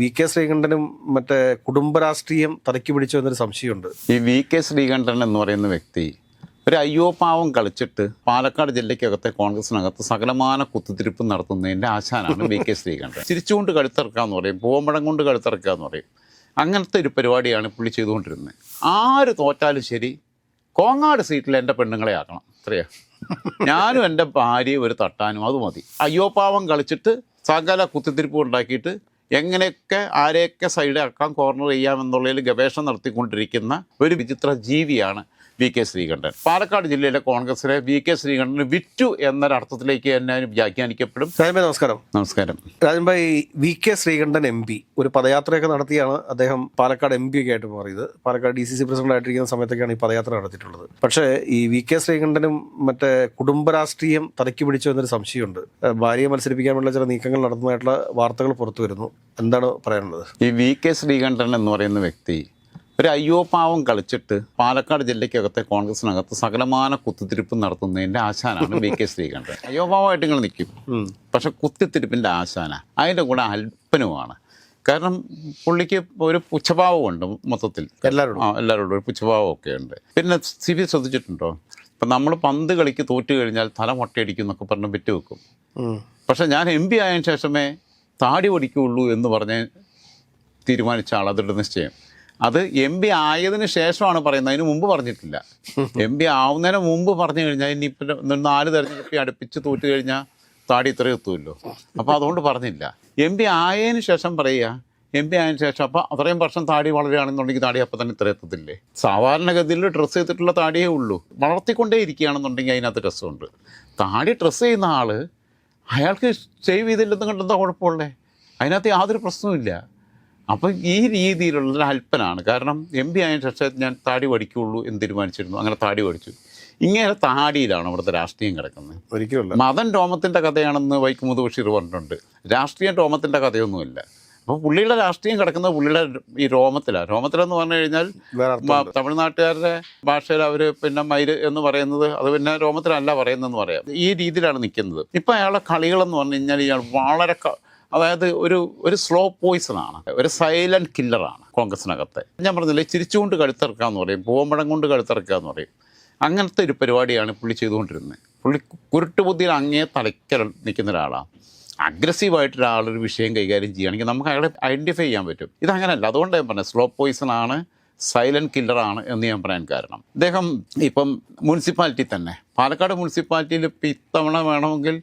V K ശ്രീകണ്ഠനും മറ്റേ കുടുംബരാഷ്ട്രീയം തലയ്ക്ക് പിടിച്ചു എന്നൊരു സംശയമുണ്ട്. ഈ വി കെ ശ്രീകണ്ഠൻ എന്ന് പറയുന്ന വ്യക്തി ഒരു അയ്യോ പാവം കളിച്ചിട്ട് പാലക്കാട് ജില്ലയ്ക്കകത്തെ കോൺഗ്രസിനകത്ത് സകലമാന കുത്തിത്തിരിപ്പ് നടത്തുന്നതിൻ്റെ ആശാനാണ് വി കെ ശ്രീകണ്ഠൻ. ചിരിച്ചുകൊണ്ട് കഴുത്തിറക്കാന്ന് പറയും, പൂവമ്പഴം കൊണ്ട് കഴുത്തിറക്കാന്ന് പറയും. അങ്ങനത്തെ ഒരു പരിപാടിയാണ് പുള്ളി ചെയ്തുകൊണ്ടിരുന്നത്. ആര് തോറ്റാലും ശരി, കോങ്ങാട് സീറ്റിൽ എൻ്റെ പെണ്ണുങ്ങളെ ആക്കണം, അത്രയാ. ഞാനും എൻ്റെ ഭാര്യയും ഒരു തട്ടാനും അത് മതി. അയ്യോ പാവം കളിച്ചിട്ട് സകല കുത്തിത്തിരിപ്പ് ഉണ്ടാക്കിയിട്ട് എങ്ങനെയൊക്കെ ആരെയൊക്കെ സൈഡാക്കാം, കോർണർ ചെയ്യാമെന്നുള്ളതിൽ ഗവേഷണം നടത്തിക്കൊണ്ടിരിക്കുന്ന ഒരു വിചിത്ര ജീവിയാണ് വി കെ ശ്രീകണ്ഠൻ. പാലക്കാട് ജില്ലയിലെ കോൺഗ്രസിലെ വി കെ ശ്രീകണ്ഠന് വിറ്റു എന്നൊരർത്ഥത്തിലേക്ക് തന്നെ വ്യാഖ്യാനിക്കപ്പെടും. രാജൻഭായ് നമസ്കാരം. നമസ്കാരം. Rajanbhai, V K Sreekandan M P ഒരു പദയാത്രയൊക്കെ നടത്തിയാണ് അദ്ദേഹം പാലക്കാട് എം പി ഒക്കെ ആയിട്ട് മാറിയത്. പാലക്കാട് DCC പ്രസിഡന്റ് ആയിട്ടിരിക്കുന്ന സമയത്തൊക്കെയാണ് ഈ പദയാത്ര നടത്തിയിട്ടുള്ളത്. പക്ഷേ ഈ വി കെ ശ്രീകണ്ഠനും മറ്റേ കുടുംബരാഷ്ട്രീയം തലയ്ക്ക് പിടിച്ചു എന്നൊരു സംശയമുണ്ട്. ഭാര്യയെ മത്സരിപ്പിക്കാനുള്ള ചില നീക്കങ്ങൾ നടത്തുന്നതായിട്ടുള്ള വാർത്തകൾ പുറത്തു വരുന്നു. എന്താണ് പറയാനുള്ളത്? ഈ വി കെ ശ്രീകണ്ഠൻ എന്ന് പറയുന്ന വ്യക്തി ഒരു അയ്യോ പാവം കളിച്ചിട്ട് പാലക്കാട് ജില്ലയ്ക്കകത്തെ കോൺഗ്രസിനകത്ത് സകലമാന കുത്തിത്തിരിപ്പ് നടത്തുന്നതിൻ്റെ ആശാനാണ് വി കെ ശ്രീകണ്ഠൻ. അയ്യോ പാവമായിട്ട് ഇങ്ങനെ നിൽക്കും, പക്ഷെ കുത്തിത്തിരിപ്പിൻ്റെ ആശാന, അതിൻ്റെ കൂടെ അല്പനുമാണ്. കാരണം പുള്ളിക്ക് ഒരു പുച്ഛഭാവമുണ്ട് മൊത്തത്തിൽ, എല്ലാവരോടും ഒരു പുച്ഛഭാവമൊക്കെ ഉണ്ട്. പിന്നെ സിബി ശ്രദ്ധിച്ചിട്ടുണ്ടോ, ഇപ്പം നമ്മൾ പന്ത് കളിക്ക് തോറ്റു കഴിഞ്ഞാൽ തല മൊട്ടയടിക്കും എന്നൊക്കെ പറഞ്ഞ് വിറ്റുവെക്കും. പക്ഷെ ഞാൻ MP ആയതിനു ശേഷമേ താടി ഓടിക്കുകയുള്ളൂ എന്ന് പറഞ്ഞ് തീരുമാനിച്ച ആൾ, അതൊരു നിശ്ചയം. അത് MP ആയതിനു ശേഷമാണ് പറയുന്നത്, അതിന് മുമ്പ് പറഞ്ഞിട്ടില്ല. MP ആവുന്നതിന് മുമ്പ് പറഞ്ഞു കഴിഞ്ഞാൽ ഇനിയിപ്പോൾ 4 തെരഞ്ഞെടുപ്പ് അടുപ്പിച്ച് തോറ്റു കഴിഞ്ഞാൽ താടി ഇത്രയും എത്തുമല്ലോ. അപ്പോൾ അതുകൊണ്ട് പറഞ്ഞില്ല. MP ആയതിനു ശേഷം പറയുക, MP ആയതിനു ശേഷം അപ്പോൾ അത്രയും വർഷം താടി വളരുകയാണെന്നുണ്ടെങ്കിൽ താടി അപ്പം തന്നെ ഇത്ര എത്തത്തില്ലേ. സാധാരണഗതിയിൽ ഡ്രസ്സ് ചെയ്തിട്ടുള്ള താടിയേ ഉള്ളൂ. വളർത്തിക്കൊണ്ടേ ഇരിക്കുകയാണെന്നുണ്ടെങ്കിൽ അതിനകത്ത് രസമുണ്ട്. താടി ഡ്രസ്സ് ചെയ്യുന്ന ആൾ അയാൾക്ക് ഷേവ് ചെയ്തില്ലെന്ന് കണ്ടെന്താ കുഴപ്പമുള്ളേ, അതിനകത്ത് യാതൊരു പ്രശ്നവുമില്ല. അപ്പം ഈ രീതിയിലുള്ള അല്പനാണ്. കാരണം MP ആയതിനു ശേഷം ഞാൻ താടി പഠിക്കുകയുള്ളൂ എന്ന് തീരുമാനിച്ചിരുന്നു. അങ്ങനെ താടി പഠിച്ചു. ഇങ്ങനെ താടിയിലാണ് ഇവിടുത്തെ രാഷ്ട്രീയം കിടക്കുന്നത്. ഒരിക്കലും മതം രോമത്തിൻ്റെ കഥയാണെന്ന് വൈക്കം മുഹമ്മദ് ബഷീർ പറഞ്ഞിട്ടുണ്ട്. രാഷ്ട്രീയം രോമത്തിൻ്റെ കഥയൊന്നുമില്ല. അപ്പോൾ പുള്ളിയുടെ രാഷ്ട്രീയം കിടക്കുന്നത് പുള്ളിയുടെ ഈ രോമത്തിലാണ്. രോമത്തിലെന്ന് പറഞ്ഞു കഴിഞ്ഞാൽ തമിഴ്നാട്ടുകാരുടെ ഭാഷയിൽ അവർ പിന്നെ മയിര് എന്ന് പറയുന്നത് അത് പിന്നെ രോമത്തിലല്ല പറയുന്നതെന്ന് പറയാം. ഈ രീതിയിലാണ് നിൽക്കുന്നത്. ഇപ്പം അയാളുടെ കളികളെന്ന് പറഞ്ഞു കഴിഞ്ഞാൽ ഇയാൾ വളരെ അതായത് ഒരു സ്ലോ പോയിസണാണ്, ഒരു സൈലൻറ്റ് കില്ലറാണ് കോൺഗ്രസിനകത്തെ. ഞാൻ പറഞ്ഞില്ലേ, ചിരിച്ചുകൊണ്ട് കഴുത്തിറക്കാമെന്ന് പറയും, പൂവമ്പഴം കൊണ്ട് കഴുത്തിറക്കാമെന്ന് പറയും. അങ്ങനത്തെ ഒരു പരിപാടിയാണ് പുള്ളി ചെയ്തുകൊണ്ടിരുന്നത്. പുള്ളി കുരുട്ടുബുദ്ധിയിൽ അങ്ങേ തലയ്ക്കൽ നിൽക്കുന്ന ഒരാളാണ്. അഗ്രസീവായിട്ടൊരാളൊരു വിഷയം കൈകാര്യം ചെയ്യുകയാണെങ്കിൽ നമുക്ക് അയാളെ ഐഡൻറ്റിഫൈ ചെയ്യാൻ പറ്റും. ഇതങ്ങനെയല്ല. അതുകൊണ്ട് ഞാൻ പറഞ്ഞത് സ്ലോ പോയിസണാണ്, സൈലൻറ്റ് കില്ലറാണ് എന്ന് ഞാൻ പറയാൻ കാരണം, അദ്ദേഹം ഇപ്പം മുനിസിപ്പാലിറ്റി തന്നെ, പാലക്കാട് മുനിസിപ്പാലിറ്റിയിൽ ഇപ്പം ഇത്തവണ വേണമെങ്കിൽ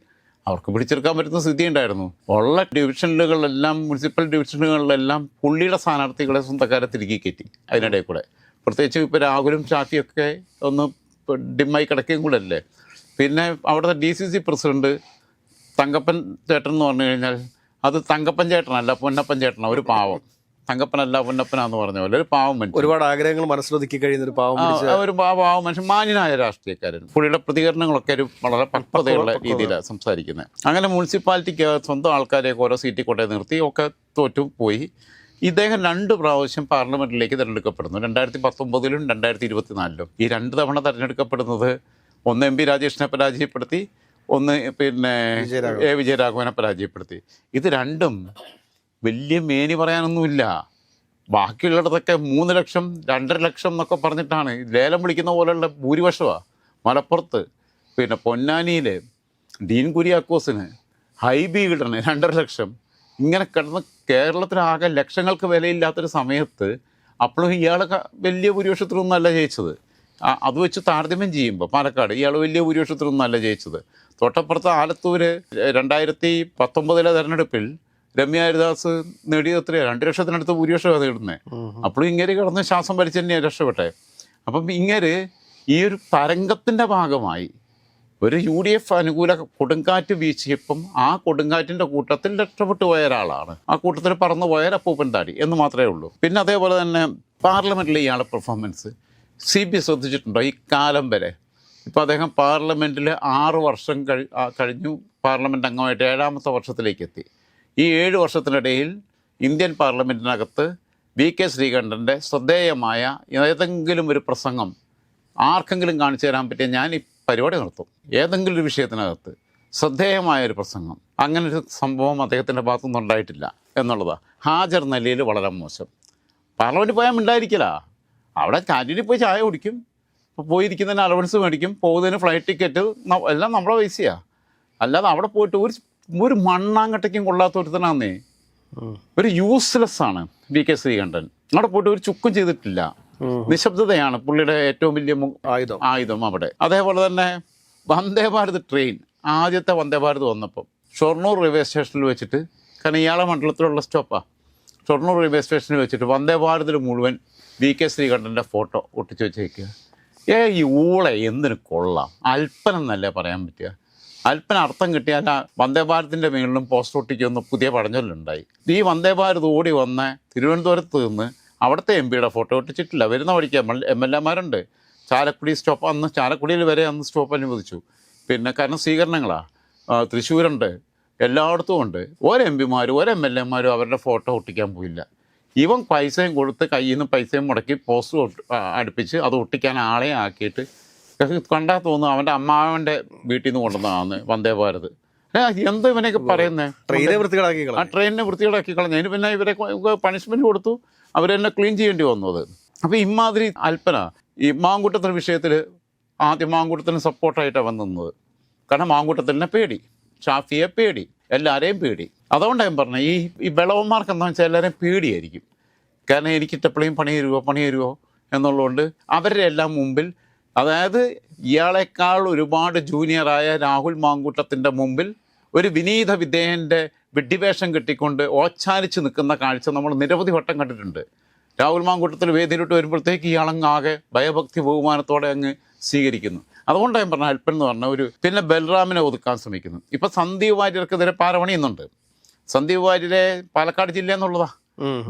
അവർക്ക് പിടിച്ചെടുക്കാൻ പറ്റുന്ന സ്ഥിതി ഉണ്ടായിരുന്നു. ഉള്ള ഡിവിഷനുകളിലെല്ലാം, മുനിസിപ്പൽ ഡിവിഷനുകളിലെല്ലാം പുള്ളിയുടെ സ്ഥാനാർത്ഥികളെ സ്വന്തക്കാരെ തിരികെ കയറ്റി. അതിനിടയിൽ കൂടെ പ്രത്യേകിച്ച് ഇപ്പോൾ രാഹുലും ഷാഫിയൊക്കെ ഒന്ന് ഡിമ്മായി കിടക്കുകയും കൂടെ അല്ലേ. പിന്നെ അവിടുത്തെ DCC പ്രസിഡന്റ് തങ്കപ്പൻ ചേട്ടൻ എന്ന് പറഞ്ഞു കഴിഞ്ഞാൽ അത് തങ്കപ്പൻ ചേട്ടനല്ല, പൊന്നപ്പൻ ചേട്ടനാണ്. ഒരു പാവം. തങ്കപ്പനല്ല പൊന്നപ്പനാന്ന് പറഞ്ഞ പോലെ ഒരു പാവം മനുഷ്യൻ, ഒരുപാട് ആഗ്രഹങ്ങൾ മനസ്സിലൊതുക്കി കഴിയുന്ന ഒരു പാവം മനുഷ്യൻ, മാന്യനായ രാഷ്ട്രീയക്കാരൻ. പുള്ളിയുടെ പ്രതികരണങ്ങളൊക്കെ ഒരു വളരെ പക്വതയുള്ള രീതിയിലാണ് സംസാരിക്കുന്നത്. അങ്ങനെ മുനിസിപ്പാലിറ്റിക്ക് സ്വന്തം ആൾക്കാരെയൊക്കെ ഓരോ സീറ്റിൽ കൊണ്ടേ നിർത്തി ഒക്കെ തോറ്റു പോയി. ഇദ്ദേഹം 2 പ്രാവശ്യം പാർലമെൻറ്റിലേക്ക് തിരഞ്ഞെടുക്കപ്പെടുന്നു. 2019-ലും 2024-ലും. ഈ 2 തവണ തിരഞ്ഞെടുക്കപ്പെടുന്നത് ഒന്ന് MP രാജേഷിനെ പരാജയപ്പെടുത്തി, ഒന്ന് പിന്നെ വിജയരാഘവനെ പരാജയപ്പെടുത്തി. ഇത് രണ്ടും വലിയ മേനി പറയാനൊന്നുമില്ല. ബാക്കിയുള്ളിടത്തൊക്കെ 3 ലക്ഷം 2.5 ലക്ഷം എന്നൊക്കെ പറഞ്ഞിട്ടാണ് ലേലം വിളിക്കുന്ന പോലെയുള്ള ഭൂരിപക്ഷമാണ്. മലപ്പുറത്ത് പിന്നെ പൊന്നാനിയിൽ ഡീൻ കുര്യാക്കോസിന്, ഹൈബി ഈഡന് 2.5 ലക്ഷം. ഇങ്ങനെ കിടന്ന് കേരളത്തിലാകെ ലക്ഷങ്ങൾക്ക് വിലയില്ലാത്തൊരു സമയത്ത് അപ്പോഴും ഇയാളൊക്കെ വലിയ ഭൂരിപക്ഷത്തിലൊന്നും അല്ല ജയിച്ചത്. അത് വെച്ച് താരതമ്യം ചെയ്യുമ്പോൾ പാലക്കാട് ഇയാൾ വലിയ ഭൂരിപക്ഷത്തിലൊന്നും അല്ല ജയിച്ചത്. തൊട്ടപ്പുറത്ത് ആലത്തൂർ 2019 തെരഞ്ഞെടുപ്പിൽ രമ്യ ഹരിദാസ് നേടിയത് എത്രയാണ്? 2 ലക്ഷത്തിനടുത്ത് ഭൂരിപക്ഷമാണ് നേടുന്നത്. അപ്പോഴും ഇങ്ങനെ കിടന്ന് ശ്വാസം വലിച്ച് തന്നെയാണ് രക്ഷപ്പെട്ടെ. അപ്പം ഇങ്ങനെ ഈ ഒരു തരംഗത്തിൻ്റെ ഭാഗമായി ഒരു UDF അനുകൂല കൊടുങ്കാറ്റ് വീശിയപ്പം ആ കൊടുങ്കാറ്റിൻ്റെ കൂട്ടത്തിൽ രക്ഷപ്പെട്ടു പോയ ഒരാളാണ്. ആ കൂട്ടത്തിൽ പറന്നു പോയ അപ്പൂപ്പൻ താടി എന്ന് മാത്രമേ ഉള്ളൂ. പിന്നെ അതേപോലെ തന്നെ പാർലമെൻറ്റിൽ ഇയാളുടെ പെർഫോമൻസ് CB ശ്രദ്ധിച്ചിട്ടുണ്ടോ? ഈ കാലം വരെ ഇപ്പോൾ അദ്ദേഹം പാർലമെൻറ്റിൽ 6 വർഷം കഴിഞ്ഞു, പാർലമെൻറ്റ് അംഗമായിട്ട് 7ാമത്തെ വർഷത്തിലേക്ക് എത്തി. ഈ 7 വർഷത്തിനിടയിൽ ഇന്ത്യൻ പാർലമെൻറ്റിനകത്ത് വി കെ ശ്രീകണ്ഠൻ്റെ ശ്രദ്ധേയമായ ഏതെങ്കിലും ഒരു പ്രസംഗം ആർക്കെങ്കിലും കാണിച്ചു തരാൻ പറ്റിയ ഞാൻ ഈ പരിപാടി നടത്തും. ഏതെങ്കിലും ഒരു വിഷയത്തിനകത്ത് ശ്രദ്ധേയമായൊരു പ്രസംഗം. അങ്ങനൊരു സംഭവം അദ്ദേഹത്തിൻ്റെ ഭാഗത്തുനിന്ന് ഉണ്ടായിട്ടില്ല എന്നുള്ളതാണ്. ഹാജർ നിലയിൽ വളരെ മോശം. പാർലമെൻറ്റിൽ പോയാൽ മിണ്ടായിരിക്കില്ല. അവിടെ കാൻറ്റീനിൽ പോയി ചായ കുടിക്കും, പോയിരിക്കുന്നതിന് അലവൻസ് മേടിക്കും, പോകുന്നതിന് ഫ്ലൈറ്റ് ടിക്കറ്റ് എല്ലാം നമ്മളെ പൈസയാണ്. അല്ലാതെ അവിടെ പോയിട്ട് ഒരു മണ്ണാങ്കട്ടയ്ക്കും കൊള്ളാത്ത ഒരുത്തനാന്നേ. ഒരു യൂസ്ലെസ് ആണ് വി.കെ. ശ്രീകണ്ഠൻ. അവിടെ പോയിട്ട് ഒരു ചുക്കും ചെയ്തിട്ടില്ല. നിശബ്ദതയാണ് പുള്ളിയുടെ ഏറ്റവും വലിയ ആയുധം അവിടെ. അതേപോലെ തന്നെ വന്ദേ ഭാരത് ട്രെയിൻ, ആദ്യത്തെ വന്ദേ ഭാരത് വന്നപ്പം ഷൊർണൂർ റെയിൽവേ സ്റ്റേഷനിൽ വെച്ചിട്ട്, കാരണം ഇയാളെ മണ്ഡലത്തിലുള്ള സ്റ്റോപ്പാണ്, ഷൊർണൂർ റെയിൽവേ സ്റ്റേഷനിൽ വെച്ചിട്ട് വന്ദേ ഭാരതിൽ മുഴുവൻ വി.കെ. ശ്രീകണ്ഠൻ്റെ ഫോട്ടോ ഒട്ടിച്ച് വെച്ചേക്കുക. ഈ ഊളെ എന്തിനു കൊള്ളാം, അല്പനെന്നല്ലേ പറയാൻ പറ്റുക. അല്പന അർത്ഥം കിട്ടിയാൽ ആ വന്ദേ ഭാരതിൻ്റെ മേളിലും പോസ്റ്റർ ഒട്ടിക്കുമെന്ന് പുതിയ പഴഞ്ചൊല്ലുണ്ടായി. ഈ വന്ദേ ഭാരത് ഓടി വന്ന് തിരുവനന്തപുരത്ത് നിന്ന് അവിടുത്തെ എം.പിയുടെ ഫോട്ടോ ഒട്ടിച്ചിട്ടില്ല. വരുന്ന വഴിക്ക് എം.എൽ.എമാരുണ്ട്. ചാലക്കുടി സ്റ്റോപ്പ്, അന്ന് ചാലക്കുടിയിൽ വരെ അന്ന് സ്റ്റോപ്പ് അനുവദിച്ചു. പിന്നെ കാരണം സ്വീകരണങ്ങളാണ്, തൃശ്ശൂരുണ്ട്, എല്ലായിടത്തും ഉണ്ട്. ഒരു എം.പിമാരും ഒരു എം.എൽ.എമാരും അവരുടെ ഫോട്ടോ ഒട്ടിക്കാൻ പോയില്ല. ഇവൻ പൈസയും കൊടുത്ത് കയ്യിൽ നിന്ന് പൈസയും മുടക്കി പോസ്റ്റർ അടുപ്പിച്ച് അത് ഒട്ടിക്കാൻ ആളെ ആക്കിയിട്ട് കണ്ടാൽ തോന്നുന്നു അവൻ്റെ അമ്മാവൻ്റെ വീട്ടിൽ നിന്ന് കൊണ്ടുവന്നതാണ് വന്ദേ ഭാരത്. എന്ത് ഇവനെയൊക്കെ പറയുന്നത്? ആ ട്രെയിനിനെ വൃത്തികേടാക്കി കളഞ്ഞു. അതിന് പിന്നെ ഇവരെ പണിഷ്മെൻറ്റ് കൊടുത്തു, അവരെന്നെ ക്ലീൻ ചെയ്യേണ്ടി വന്നു അത്. അപ്പോൾ ഇമാതിരി അല്പന ഈ മാങ്കൂട്ടത്തിൻ്റെ വിഷയത്തിൽ ആദ്യം മാങ്കൂട്ടത്തിന് സപ്പോർട്ടായിട്ടാണ് വന്നത്. കാരണം മാങ്കൂട്ടത്തിനെ പേടി, ഷാഫിയെ പേടി, എല്ലാവരെയും പേടി. അതുകൊണ്ടാണ് ഞാൻ പറഞ്ഞത് ഈ വിളവന്മാർക്ക് എന്താണെന്ന് വെച്ചാൽ എല്ലാവരെയും പേടിയായിരിക്കും. കാരണം എനിക്കിട്ടെപ്പോഴും പണി തരുമോ എന്നുള്ളതുകൊണ്ട് അവരുടെ എല്ലാം മുമ്പിൽ, അതായത് ഇയാളെക്കാൾ ഒരുപാട് ജൂനിയറായ രാഹുൽ മാങ്കൂട്ടത്തിൻ്റെ മുമ്പിൽ ഒരു വിനീത വിധേയൻ്റെ വിഡ്ഢിവേഷം കെട്ടിക്കൊണ്ട് ഓച്ചാനിച്ച് നിൽക്കുന്ന കാഴ്ച നമ്മൾ നിരവധി വട്ടം കണ്ടിട്ടുണ്ട്. രാഹുൽ മാങ്കൂട്ടത്തിൽ വേദിയിലോട്ട് വരുമ്പോഴത്തേക്ക് ഇയാളങ്ങ് ആകെ ഭയഭക്തി ബഹുമാനത്തോടെ അങ്ങ് സ്വീകരിക്കുന്നു. അതുകൊണ്ടാണ് ഞാൻ പറഞ്ഞ അല്പൻ എന്ന് പറഞ്ഞ പിന്നെ ബൽറാമിനെ ഒതുക്കാൻ ശ്രമിക്കുന്നു. ഇപ്പം സന്ദീപ് വാര്യർക്കെതിരെ പാരപണിയുന്നുണ്ട്. സന്ദീപ് വാര്യരെ പാലക്കാട് ജില്ല എന്നുള്ളതാണ്,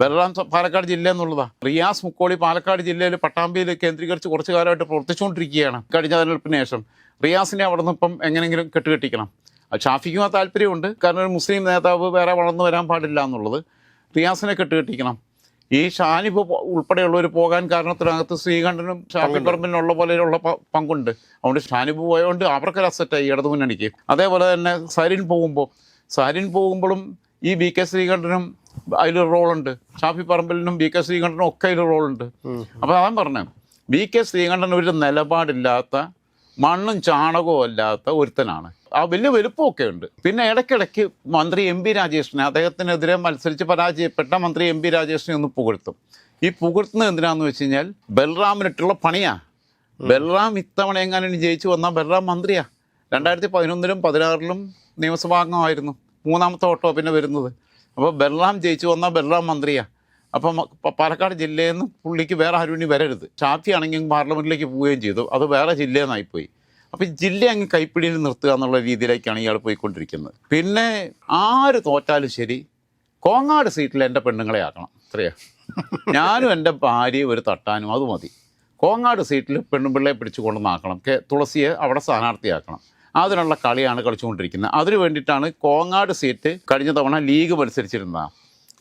ബൽറാം പാലക്കാട് ജില്ല എന്നുള്ളതാണ്. റിയാസ് മുക്കോളി പാലക്കാട് ജില്ലയിൽ പട്ടാമ്പിയിൽ കേന്ദ്രീകരിച്ച് കുറച്ച് കാലമായിട്ട് പ്രവർത്തിച്ചുകൊണ്ടിരിക്കുകയാണ്. കഴിഞ്ഞ തെരഞ്ഞെടുപ്പിന് ശേഷം റിയാസിനെ അവിടെ നിന്ന് ഇപ്പം എങ്ങനെയെങ്കിലും കെട്ടുകെട്ടിക്കണം. ഷാഫിക്കും ആ താല്പര്യമുണ്ട്, കാരണം ഒരു മുസ്ലിം നേതാവ് വേറെ വളർന്നു വരാൻ പാടില്ല എന്നുള്ളത്. റിയാസിനെ കെട്ടുകെട്ടിക്കണം. ഈ ഷാനിബ് ഉൾപ്പെടെയുള്ളവർ പോകാൻ കാരണത്തിനകത്ത് ശ്രീകണ്ഠനും ഷാഫി പറമ്പിലുള്ള പോലെയുള്ള പങ്കുണ്ട്. അതുകൊണ്ട് ഷാനിബ് പോയതുകൊണ്ട് അവർക്കൊരു അസറ്റായി ഇടതുമുന്നണിക്ക്. അതേപോലെ തന്നെ സരിൻ പോകുമ്പോഴും ഈ വി.കെ. ശ്രീകണ്ഠനും അതിലൊരു റോളുണ്ട്, ഷാഫി പറമ്പിലിനും വി.കെ. ശ്രീകണ്ഠനും ഒക്കെ അതിലൊരു റോളുണ്ട്. അപ്പോൾ അതാണ് പറഞ്ഞത്, വി.കെ. ശ്രീകണ്ഠൻ ഒരു നിലപാടില്ലാത്ത, മണ്ണും ചാണകവും അല്ലാത്ത ഒരുത്തനാണ്. ആ വലിയ വലുപ്പമൊക്കെ ഉണ്ട്. പിന്നെ ഇടയ്ക്കിടയ്ക്ക് മന്ത്രി എം.പി. രാജേഷിനെ, അദ്ദേഹത്തിനെതിരെ മത്സരിച്ച് പരാജയപ്പെട്ട മന്ത്രി എം.പി. രാജേഷിനെ ഒന്ന് പുകഴ്ത്തും. ഈ പുകഴ്ത്തുന്നത് എന്തിനാണെന്ന് വെച്ച് കഴിഞ്ഞാൽ ബൽറാമിനിട്ടുള്ള പണിയാണ്. ബൽറാം ഇത്തവണ എങ്ങാനും ജയിച്ചു വന്നാൽ ബൽറാം മന്ത്രിയാണ്. 2011-ലും 2016-ലും നിയമസഭാംഗമായിരുന്നു. 3ാമത്തെ ഓട്ടോ പിന്നെ വരുന്നത്. അപ്പോൾ ബൽറാം ജയിച്ചു വന്നാൽ ബൽറാം മന്ത്രിയാണ്. അപ്പം പാലക്കാട് ജില്ലയിൽ നിന്ന് പുള്ളിക്ക് വേറെ ആരും ഇനി വരരുത്. ഷാഫി ആണെങ്കിൽ പാർലമെൻറ്റിലേക്ക് പോവുകയും ചെയ്തു, അത് വേറെ ജില്ലയിൽ നിന്നായിപ്പോയി. അപ്പോൾ ഈ ജില്ല അങ്ങ് കൈപ്പിടിയിൽ നിർത്തുക എന്നുള്ള രീതിയിലേക്കാണ് ഇയാൾ പോയിക്കൊണ്ടിരിക്കുന്നത്. പിന്നെ ആര് തോറ്റാലും ശരി, കോങ്ങാട് സീറ്റിൽ എൻ്റെ പെണ്ണുങ്ങളെ ആക്കണം, അത്രയാ. ഞാനും എൻ്റെ ഭാര്യയും ഒരു തട്ടാനും അത് മതി. കോങ്ങാട് സീറ്റിൽ പെണ്ണുപിള്ളയെ പിടിച്ചു കൊണ്ടുവന്നാക്കണം, തുളസിയെ അവിടെ സ്ഥാനാർത്ഥിയാക്കണം. അതിനുള്ള കളിയാണ് കളിച്ചുകൊണ്ടിരിക്കുന്നത്. അതിനു വേണ്ടിയിട്ടാണ് കോങ്ങാട് സീറ്റ് കഴിഞ്ഞ തവണ ലീഗ് മത്സരിച്ചിരുന്നത്.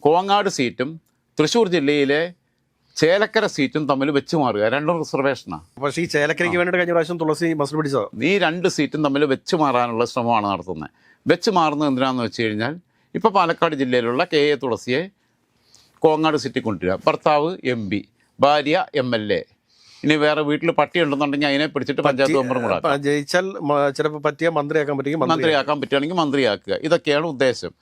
കോങ്ങാട് സീറ്റും തൃശ്ശൂർ ജില്ലയിലെ ചേലക്കര സീറ്റും തമ്മിൽ വെച്ച് മാറുക, രണ്ടും റിസർവേഷനാണ്. പക്ഷേ ഈ ചേലക്കരയ്ക്ക് വേണ്ടിയിട്ട് കഴിഞ്ഞ പ്രാവശ്യം തുളസി മത്സരം പിടിച്ചോ? ഈ 2 സീറ്റും തമ്മിൽ വെച്ച് മാറാനുള്ള ശ്രമമാണ് നടത്തുന്നത്. വെച്ച് മാറുന്നത് എന്തിനാണെന്ന് വെച്ച് കഴിഞ്ഞാൽ, ഇപ്പോൾ പാലക്കാട് ജില്ലയിലുള്ള കെ.എ. തുളസിയെ കോങ്ങാട് സീറ്റിൽ കൊണ്ടുവരിക. ഭർത്താവ് എം.പി, ഭാര്യ എം.എൽ.എ. ഇനി വേറെ വീട്ടിൽ പട്ടി ഉണ്ടെന്നുണ്ടെങ്കിൽ അതിനെ പിടിച്ചിട്ട് പഞ്ചായത്ത് മെമ്പറും കൂടെ ജയിച്ചാൽ ചിലപ്പോൾ പറ്റിയ മന്ത്രിയാക്കാൻ പറ്റുകയാണെങ്കിൽ മന്ത്രിയാക്കുക. ഇതൊക്കെയാണ് ഉദ്ദേശം.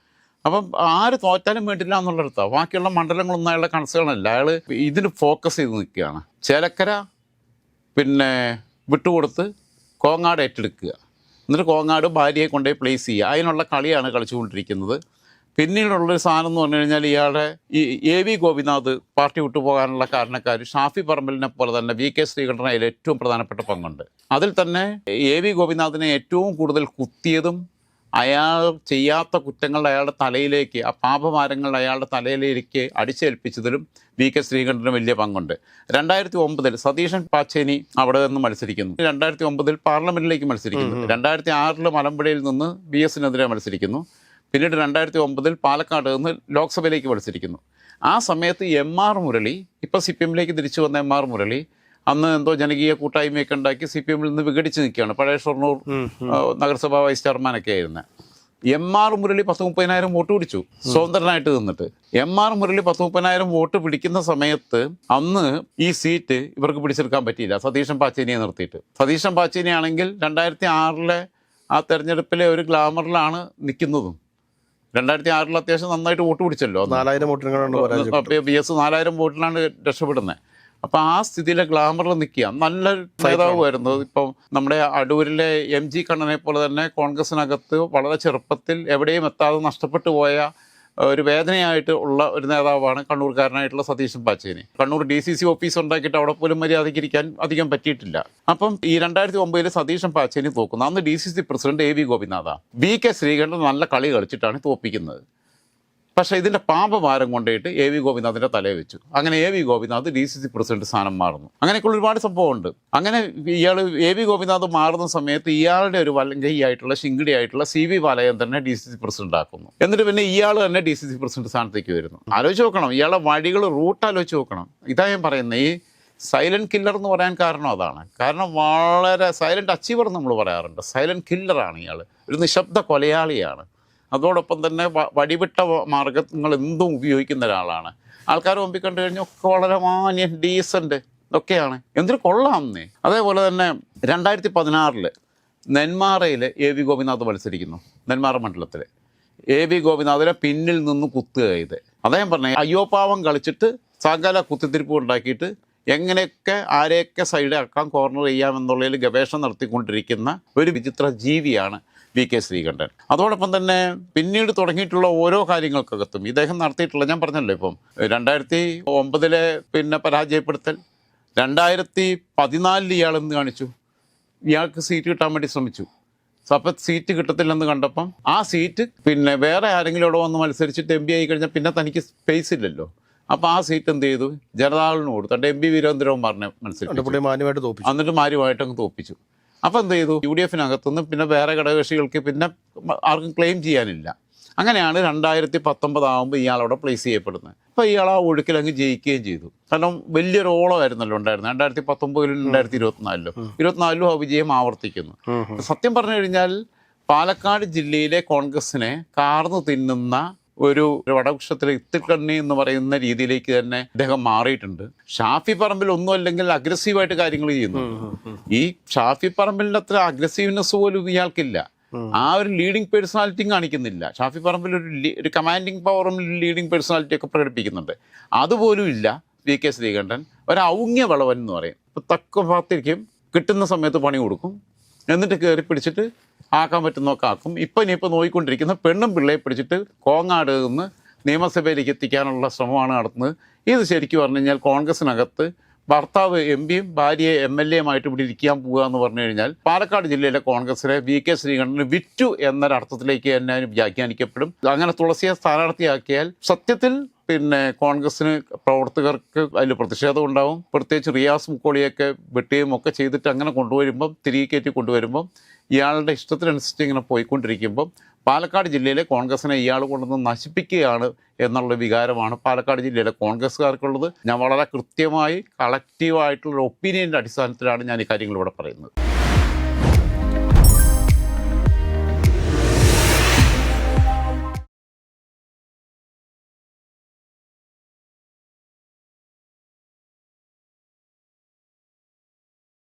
അപ്പം ആര് തോറ്റാലും വേണ്ടില്ല എന്നുള്ളടത്താണ്. ബാക്കിയുള്ള മണ്ഡലങ്ങളൊന്നും അയാളുടെ കണക്കുകളല്ല. അയാൾ ഇതിന് ഫോക്കസ് ചെയ്ത് നിൽക്കുകയാണ്. ചേലക്കര പിന്നെ വിട്ടുകൊടുത്ത് കോങ്ങാട് ഏറ്റെടുക്കുക, എന്നിട്ട് കോങ്ങാട് ഭാര്യയെ കൊണ്ടുപോയി പ്ലേസ് ചെയ്യുക. അതിനുള്ള കളിയാണ് കളിച്ചുകൊണ്ടിരിക്കുന്നത്. പിന്നീടുള്ളൊരു സാധനം എന്ന് പറഞ്ഞു കഴിഞ്ഞാൽ, ഇയാളുടെ ഈ എ.വി. ഗോപിനാഥ് പാർട്ടി വിട്ടുപോകാനുള്ള കാരണക്കാർ ഷാഫി പറമ്പലിനെ പോലെ തന്നെ വി.കെ. ശ്രീകണ്ഠന് അതിൽ ഏറ്റവും പ്രധാനപ്പെട്ട പങ്കുണ്ട്. അതിൽ തന്നെ എ.വി. ഗോപിനാഥിനെ ഏറ്റവും കൂടുതൽ കുത്തിയതും അയാൾ ചെയ്യാത്ത കുറ്റങ്ങൾ അയാളുടെ തലയിലേക്ക്, ആ പാപഭാരങ്ങൾ അയാളുടെ തലയിലേക്ക് അടിച്ചേൽപ്പിച്ചതിലും വി.കെ. ശ്രീകണ്ഠന് വലിയ പങ്കുണ്ട്. 2009 സതീശൻ പാച്ചേനി അവിടെ നിന്ന് മത്സരിക്കുന്നു. 2009 പാർലമെൻറ്റിലേക്ക് മത്സരിക്കുന്നു. 2006 മലമ്പുഴയിൽ നിന്ന് BS-നെതിരെ മത്സരിക്കുന്നു. പിന്നീട് 2009 പാലക്കാട് നിന്ന് ലോക്സഭയിലേക്ക് മത്സരിക്കുന്നു. ആ സമയത്ത് M.R. മുരളി, ഇപ്പോൾ CPM-ലേക്ക് തിരിച്ചു വന്ന M.R. മുരളി അന്ന് എന്തോ ജനകീയ കൂട്ടായ്മയൊക്കെ ഉണ്ടാക്കി CPM നിന്ന് വിഘടിച്ച് നിൽക്കുകയാണ്. പഴയ ഷൊർണൂർ നഗരസഭാ വൈസ് ചെയർമാനൊക്കെ ആയിരുന്നു. MR മുരളി 30,000-30,000 വോട്ട് പിടിച്ചു സ്വതന്ത്രനായിട്ട് നിന്നിട്ട്. MR മുരളി 30,000-30,000 വോട്ട് പിടിക്കുന്ന സമയത്ത് അന്ന് ഈ സീറ്റ് ഇവർക്ക് പിടിച്ചെടുക്കാൻ പറ്റിയില്ല, സതീശൻ പാച്ചേനിയെ നിർത്തിയിട്ട്. സതീശൻ പാച്ചേനി ആണെങ്കിൽ 2006 ആ തെരഞ്ഞെടുപ്പിലെ ഒരു ഗ്ലാമറിലാണ് നിൽക്കുന്നതും. 2006 അത്യാവശ്യം നന്നായിട്ട് വോട്ട് പിടിച്ചല്ലോ. 4,000 വോട്ടിനാണ് BS 4,000 വോട്ടിലാണ് രക്ഷപ്പെടുന്നത്. അപ്പം ആ സ്ഥിതിയിലെ ഗ്ലാമറിൽ നിൽക്കുക. നല്ലൊരു നേതാവുമായിരുന്നു. ഇപ്പം നമ്മുടെ അടൂരിലെ MG കണ്ണനെ പോലെ തന്നെ കോൺഗ്രസിനകത്ത് വളരെ ചെറുപ്പത്തിൽ എവിടെയും എത്താതെ നഷ്ടപ്പെട്ടു പോയ ഒരു വേദനയായിട്ട് ഉള്ള ഒരു നേതാവാണ് കണ്ണൂർക്കാരനായിട്ടുള്ള സതീശൻ പാച്ചേനി. കണ്ണൂർ DCC ഓഫീസ് ഉണ്ടാക്കിയിട്ട് അവിടെ പോലും മര്യാദയ്ക്ക് ഇരിക്കാൻ അധികം പറ്റിയിട്ടില്ല. അപ്പം ഈ 2009 സതീശൻ പാച്ചേനി തോക്കുന്നു. അന്ന് DCC president AV Gopinath. VK Sreekandan നല്ല കളി കളിച്ചിട്ടാണ് തോപ്പിക്കുന്നത്. പക്ഷേ ഇതിൻ്റെ പാപഭാരം കൊണ്ടുപോയിട്ട് AV ഗോപിനാഥിൻ്റെ തലയിൽ വെച്ചു. അങ്ങനെ AV ഗോപിനാഥ് DCC പ്രസിഡന്റ് സ്ഥാനം മാറുന്നു. അങ്ങനെയൊക്കെയുള്ള ഒരുപാട് സംഭവമുണ്ട്. അങ്ങനെ ഇയാൾ AV ഗോപിനാഥ് മാറുന്ന സമയത്ത് ഇയാളുടെ ഒരു വലങ്കൈയായിട്ടുള്ള ശിങ്കിടിയായിട്ടുള്ള CV ബാലചന്ദ്രൻ തന്നെ DCC പ്രസിഡന്റ് ആക്കുന്നു. എന്നിട്ട് പിന്നെ ഇയാൾ തന്നെ DCC പ്രസിഡന്റ് സ്ഥാനത്തേക്ക് വരുന്നു. ആലോചിച്ച് നോക്കണം, ഇയാളുടെ വഴികൾ റൂട്ട് ആലോചിച്ച് നോക്കണം. ഇതാ ഞാൻ പറയുന്നത്, ഈ സൈലന്റ് കില്ലർ എന്ന് പറയാൻ കാരണം അതാണ്. കാരണം വളരെ സൈലന്റ് അച്ചീവർ നമ്മൾ പറയാറുണ്ട്. സൈലന്റ് കില്ലറാണ് ഇയാൾ, ഒരു നിശബ്ദ കൊലയാളിയാണ്. അതോടൊപ്പം തന്നെ വടിവിട്ട മാർഗങ്ങൾ എന്തും ഉപയോഗിക്കുന്ന ഒരാളാണ്. ആൾക്കാർ മുമ്പിൽ കണ്ടു കഴിഞ്ഞാൽ ഒക്കെ വളരെ മാന്യൻ, ഡീസൻറ്റ് ഒക്കെയാണ്. എന്തൊരു കൊള്ളാമെന്നേ. അതേപോലെ തന്നെ 2016 നെന്മാറയിൽ AV ഗോപിനാഥ് മത്സരിക്കുന്നു. നെന്മാറ മണ്ഡലത്തിൽ AV ഗോപിനാഥിനെ പിന്നിൽ നിന്ന് കുത്തുക ഇത്. അദ്ദേഹം പറഞ്ഞ അയ്യോപ്പാവം കളിച്ചിട്ട് സകല കുത്തിത്തിരിപ്പ് ഉണ്ടാക്കിയിട്ട് എങ്ങനെയൊക്കെ ആരെയൊക്കെ സൈഡാക്കാം, കോർണർ ചെയ്യാമെന്നുള്ളതിൽ ഗവേഷണം നടത്തിക്കൊണ്ടിരിക്കുന്ന ഒരു വിചിത്ര ജീവിയാണ് VK ശ്രീകണ്ഠൻ. അതോടൊപ്പം തന്നെ പിന്നീട് തുടങ്ങിയിട്ടുള്ള ഓരോ കാര്യങ്ങൾക്കകത്തും ഇദ്ദേഹം നടത്തിയിട്ടുള്ള, ഞാൻ പറഞ്ഞല്ലോ ഇപ്പം 2009 പിന്നെ പരാജയപ്പെടുത്തൽ, 2014 ഇയാൾ എന്ത് കാണിച്ചു, ഇയാൾക്ക് സീറ്റ് കിട്ടാൻ വേണ്ടി ശ്രമിച്ചു. അപ്പം സീറ്റ് കിട്ടത്തില്ലെന്ന് കണ്ടപ്പം ആ സീറ്റ് പിന്നെ വേറെ ആരെങ്കിലും ഇവിടെ വന്ന് മത്സരിച്ചിട്ട് MP ആയി കഴിഞ്ഞാൽ പിന്നെ തനിക്ക് സ്പേസ് ഇല്ലല്ലോ. അപ്പോൾ ആ സീറ്റ് എന്ത് ചെയ്തു, ജനതാളിന് കൊടുത്തു. എന്നിട്ട് MP വീരേന്ദ്രകുമാറിനെ മത്സരിച്ചു. എന്നിട്ട് മാന്യമായിട്ട് അങ്ങ് തോപ്പിച്ചു. അപ്പോൾ എന്ത് ചെയ്തു, UDFനകത്തുനിന്ന് പിന്നെ വേറെ ഘടകകക്ഷികൾക്ക് പിന്നെ ആർക്കും ക്ലെയിം ചെയ്യാനില്ല. അങ്ങനെയാണ് 2019 ആകുമ്പോൾ ഇയാളവിടെ പ്ലേസ് ചെയ്യപ്പെടുന്നത്. അപ്പോൾ ഇയാൾ ആ ഒഴുക്കിൽ അങ്ങ് ജയിക്കുകയും ചെയ്തു. കാരണം വലിയൊരു ഓളമായിരുന്നല്ലോ ഉണ്ടായിരുന്നത് 2019-ലും 2024-ലും ആ വിജയം ആവർത്തിക്കുന്നു. സത്യം പറഞ്ഞു കഴിഞ്ഞാൽ പാലക്കാട് ജില്ലയിലെ കോൺഗ്രസിനെ കാർന്നു തിന്നുന്ന ഒരു വടവൃക്ഷത്തിലെ ഇത്തിക്കണ്ണി എന്ന് പറയുന്ന രീതിയിലേക്ക് തന്നെ അദ്ദേഹം മാറിയിട്ടുണ്ട്. ഷാഫി പറമ്പിൽ ഒന്നും അല്ലെങ്കിൽ അഗ്രസീവായിട്ട് കാര്യങ്ങൾ ചെയ്യുന്നു. ഈ ഷാഫി പറമ്പിലിൻ്റെ അത്ര അഗ്രസീവ്നെസ് പോലും ഇയാൾക്കില്ല. ആ ഒരു ലീഡിങ് പേഴ്സണാലിറ്റി കാണിക്കുന്നില്ല. ഷാഫി പറമ്പിൽ ഒരു കമാൻഡിങ് പവറും ലീഡിങ് പേഴ്സണാലിറ്റി ഒക്കെ പ്രകടിപ്പിക്കുന്നുണ്ട്. അതുപോലും ഇല്ല VK ശ്രീകണ്ഠൻ. ഒരു ഔങ്യ വളവൻ എന്ന് പറയും. ഇപ്പം തക്ക ഭാഗത്തിരിക്കും, കിട്ടുന്ന സമയത്ത് പണി കൊടുക്കും, എന്നിട്ട് കയറി പിടിച്ചിട്ട് ആക്കാൻ പറ്റുന്നൊക്കെ ആക്കും. ഇനിയിപ്പോൾ നോക്കിക്കൊണ്ടിരിക്കുന്ന പെണ്ണും പിള്ളയെ പിടിച്ചിട്ട് കോങ്ങാട് നിന്ന് നിയമസഭയിലേക്ക് എത്തിക്കാനുള്ള ശ്രമമാണ് നടത്തുന്നത്. ഇത് ശരിക്കും പറഞ്ഞു കഴിഞ്ഞാൽ കോൺഗ്രസിനകത്ത് ഭർത്താവ് MPയും ഭാര്യയെ MLAയുമായിട്ട് ഇവിടെ ഇരിക്കാൻ പോകുക എന്ന് പറഞ്ഞു കഴിഞ്ഞാൽ പാലക്കാട് ജില്ലയിലെ കോൺഗ്രസിനെ VK ശ്രീകണ്ഠന് വിറ്റു എന്നൊരർത്ഥത്തിലേക്ക് തന്നെ വ്യാഖ്യാനിക്കപ്പെടും. അങ്ങനെ തുളസിയെ സ്ഥാനാർത്ഥിയാക്കിയാൽ സത്യത്തിൽ പിന്നെ കോൺഗ്രസിന് പ്രവർത്തകർക്ക് അതിൽ പ്രതിഷേധം ഉണ്ടാവും. പ്രത്യേകിച്ച് റിയാസ് മുക്കോളിയൊക്കെ വെട്ടുകയും ഒക്കെ ചെയ്തിട്ട് അങ്ങനെ കൊണ്ടുവരുമ്പം, തിരികെ കയറ്റി കൊണ്ടുവരുമ്പം ഇയാളുടെ ഇഷ്ടത്തിനനുസരിച്ച് ഇങ്ങനെ പോയിക്കൊണ്ടിരിക്കുമ്പം പാലക്കാട് ജില്ലയിലെ കോൺഗ്രസിനെ ഇയാൾ കൊണ്ടുവന്ന് നശിപ്പിക്കുകയാണ് എന്നുള്ള വികാരമാണ് പാലക്കാട് ജില്ലയിലെ കോൺഗ്രസ്സുകാർക്കുള്ളത്. ഞാൻ വളരെ കൃത്യമായി കളക്റ്റീവായിട്ടുള്ള ഒപ്പീനിയൻ്റെ അടിസ്ഥാനത്തിലാണ് ഞാൻ ഈ കാര്യങ്ങൾ ഇവിടെ പറയുന്നത്.